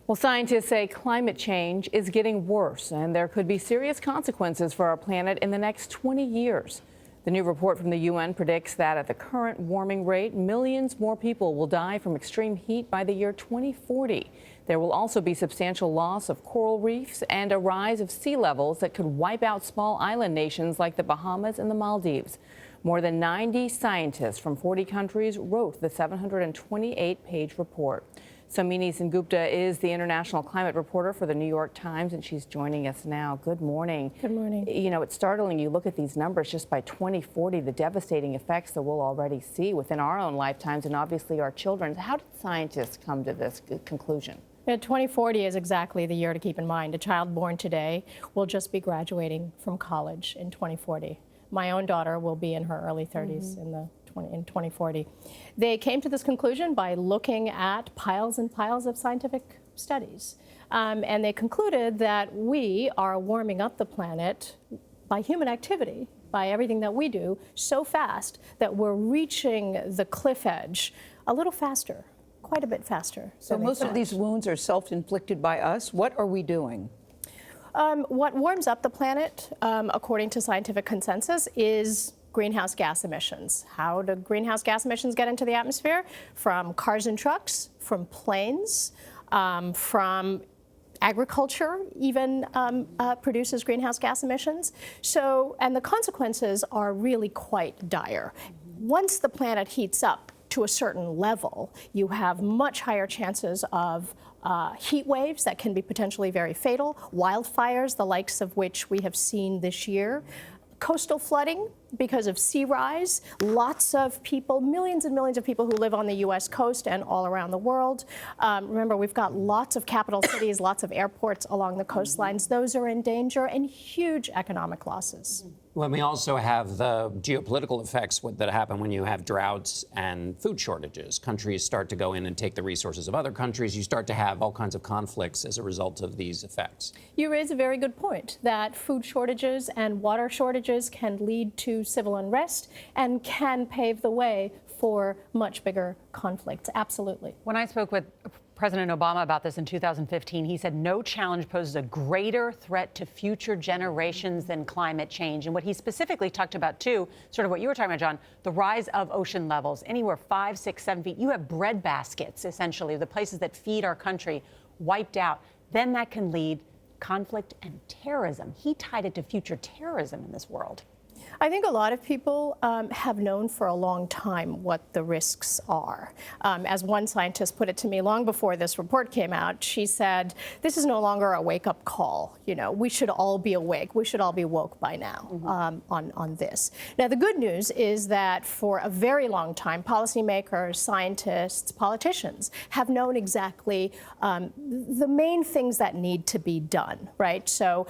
Well, scientists say climate change is getting worse, and there could be serious consequences for our planet in the next 20 years. The new report from the UN predicts that at the current warming rate, millions more people will die from extreme heat by the year 2040. There will also be substantial loss of coral reefs and a rise of sea levels that could wipe out small island nations like the Bahamas and the Maldives. More than 90 scientists from 40 countries wrote the 728-page report. Somini Sengupta is the international climate reporter for the New York Times, and she's joining us now. Good morning. Good morning. You know, it's startling. You look at these numbers just by 2040, the devastating effects that we'll already see within our own lifetimes and obviously our children's. How did scientists come to this conclusion? 2040 is exactly the year to keep in mind. A child born today will just be graduating from college in 2040. My own daughter will be in her early 30s in 2040. They came to this conclusion by looking at piles and piles of scientific studies. And they concluded that we are warming up the planet by human activity, by everything that we do, so fast that we're reaching the cliff edge a little faster, quite a bit faster. So most of these wounds are self-inflicted by us. What are we doing? What warms up the planet, according to scientific consensus, is greenhouse gas emissions. How do greenhouse gas emissions get into the atmosphere? From cars and trucks, from planes, from agriculture even produces greenhouse gas emissions. So, and the consequences are really quite dire. Once the planet heats up to a certain level, you have much higher chances of heat waves that can be potentially very fatal, wildfires, the likes of which we have seen this year, coastal flooding because of sea rise, lots of people, millions and millions of people who live on the U.S. coast and all around the world. Remember, we've got lots of capital cities, lots of airports along the coastlines. Those are in danger, and huge economic losses. Well, we also have the geopolitical effects that happen when you have droughts and food shortages. Countries start to go in and take the resources of other countries. You start to have all kinds of conflicts as a result of these effects. You raise a very good point that food shortages and water shortages can lead to civil unrest and can pave the way for much bigger conflicts. Absolutely. When I spoke with President Obama about this in 2015, he said no challenge poses a greater threat to future generations than climate change. And what he specifically talked about, too, sort of what you were talking about, John, the rise of ocean levels, anywhere 5, 6, 7 feet. You have bread baskets, essentially, the places that feed our country, wiped out. Then that can lead conflict and terrorism. He tied it to future terrorism in this world. I think a lot of people have known for a long time what the risks are. As one scientist put it to me long before this report came out, she said, this is no longer a wake-up call. You know, we should all be awake. We should all be woke by now on this. Now, the good news is that for a very long time, policymakers, scientists, politicians have known exactly the main things that need to be done, right? So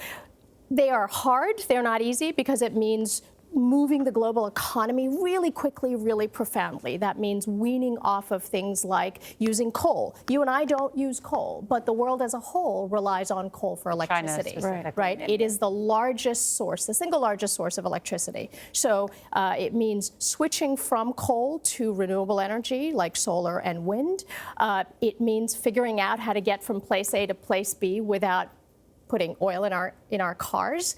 they are hard. They're not easy because it means moving the global economy really quickly, really profoundly. That means weaning off of things like using coal. You and I don't use coal, but the world as a whole relies on coal for electricity, right? It is the largest source, the single largest source of electricity. So it means switching from coal to renewable energy like solar and wind. It means figuring out how to get from place A to place B without putting oil in our cars.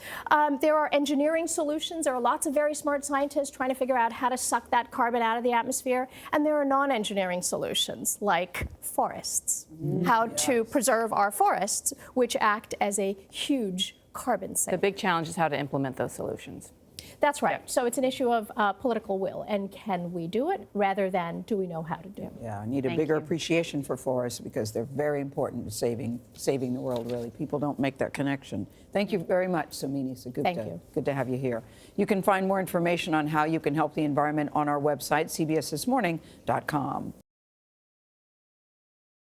There are engineering solutions. There are lots of very smart scientists trying to figure out how to suck that carbon out of the atmosphere. And there are non-engineering solutions like forests, how to preserve our forests, which act as a huge carbon sink. The big challenge is how to implement those solutions. That's right. Yeah. So it's an issue of political will, and can we do it rather than do we know how to do it? Yeah, I need a bigger appreciation for forests because they're very important to saving the world, really. People don't make that connection. Thank you very much, Somini Sengupta. Thank you. Good to have you here. You can find more information on how you can help the environment on our website, cbsthismorning.com.